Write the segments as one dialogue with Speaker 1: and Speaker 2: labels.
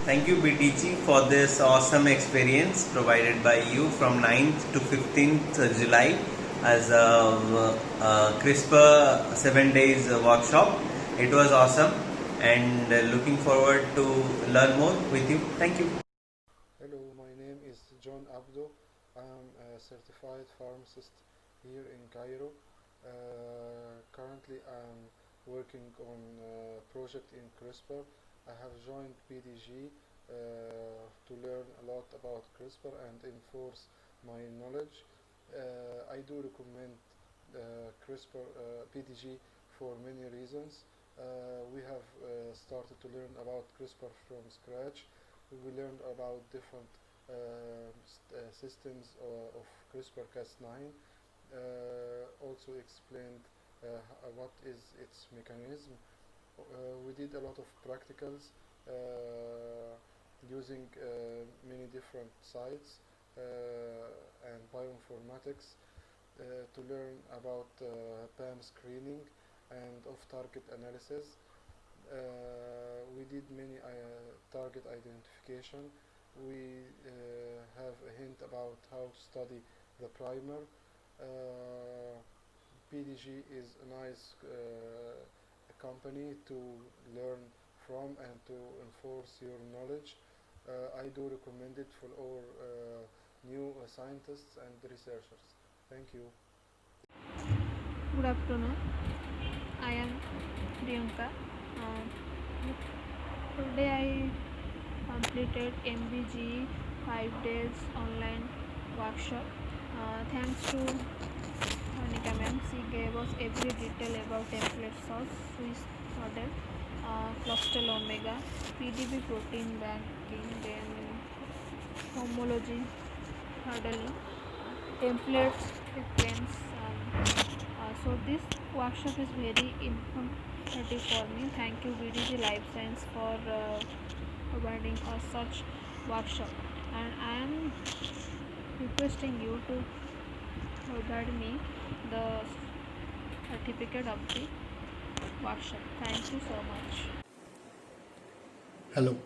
Speaker 1: Thank you BDG for this awesome experience provided by you from 9th to 15th July as a CRISPR 7 days workshop. It was awesome and looking forward to learn more with you. Thank you.
Speaker 2: Hello, my name is John Abdo. I'm a certified pharmacist here in Cairo. Currently, I'm working on a project in CRISPR. I have joined BDG to learn a lot about CRISPR and enforce my knowledge. I do recommend CRISPR BDG for many reasons. We have started to learn about CRISPR from scratch. We learned about different systems of CRISPR-Cas9. Also explained what is its mechanism. We did a lot of practicals using many different sites and bioinformatics to learn about PAM screening and off-target analysis. We did many target identification. We have a hint about how to study the primer. PDG is a nice company to learn from and to enforce your knowledge. I do recommend it for all new scientists and researchers. Thank you.
Speaker 3: Good afternoon. I am Priyanka. Today I completed MBGE 5 days online workshop. Thanks to Monica ma'am, she gave us every detail about template source, Swiss model, cluster omega, PDB protein banking, then homology, modeling, templates, sequence. So this workshop is very informative for me. Thank you BDG Lifesciences for providing us such workshop, and I am requesting you to provide me the certificate of the workshop. Thank you so much.
Speaker 4: Hello,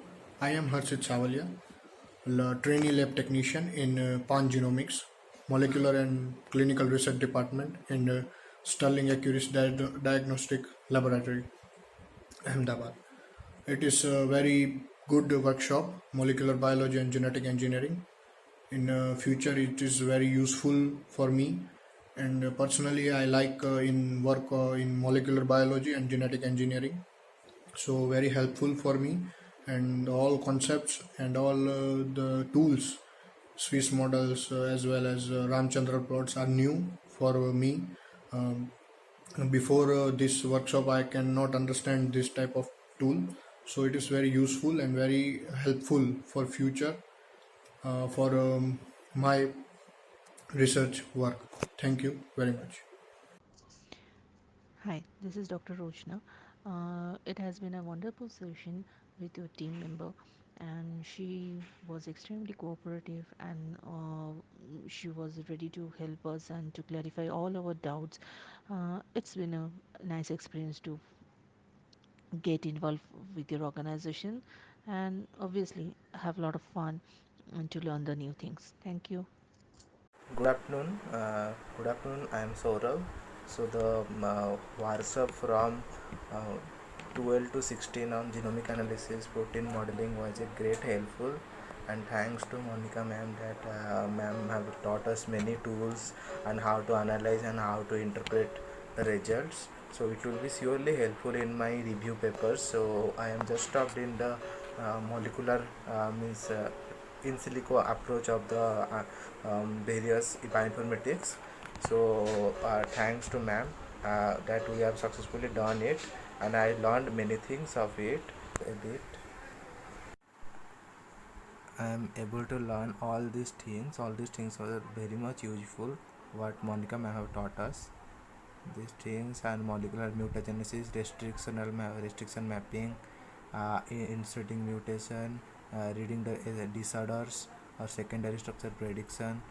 Speaker 4: I am Harshit Savalia, trainee lab technician in Pan Genomics, Molecular and Clinical Research Department in Sterling Accuracy Diagnostic Laboratory, Ahmedabad. It is a very good workshop, molecular biology and genetic engineering. In future, it is very useful for me, and personally, I like in work in molecular biology and genetic engineering. So very helpful for me, and all concepts and all the tools, Swiss models as well as Ramchandra plots are new for me. Um, Before this workshop, I cannot understand this type of tool, so it is very useful and very helpful for future for my research work. Thank you very much.
Speaker 5: Hi, this is Dr. Rochna. It has been a wonderful session with your team member, and she was extremely cooperative, and she was ready to help us and to clarify all our doubts. It's been a nice experience to get involved with your organization, and obviously have a lot of fun and to learn the new things. Thank you.
Speaker 6: Good afternoon. I am Saurav. So the workshop from uh, 12 to 16 on genomic analysis, protein modeling was a great helpful, and thanks to Monica ma'am that ma'am have taught us many tools and how to analyze and how to interpret the results. So it will be surely helpful in my review papers. So I am just stopped in the molecular means Insilico approach of the various bioinformatics. So thanks to ma'am that we have successfully done it, and I learned many things of it a bit. I am able to learn all these things. All these things are very much useful. What Monica ma'am have taught us. These things and molecular mutagenesis, restriction mapping, inserting mutation, reading the disorders or secondary structure prediction.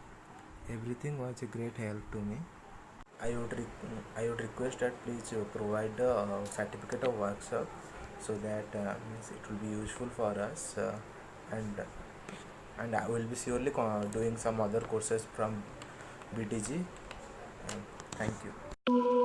Speaker 6: Everything was a great help to me. I would request that please provide the certificate of workshop so that means it will be useful for us. and I will be surely doing some other courses from BDG. Thank you.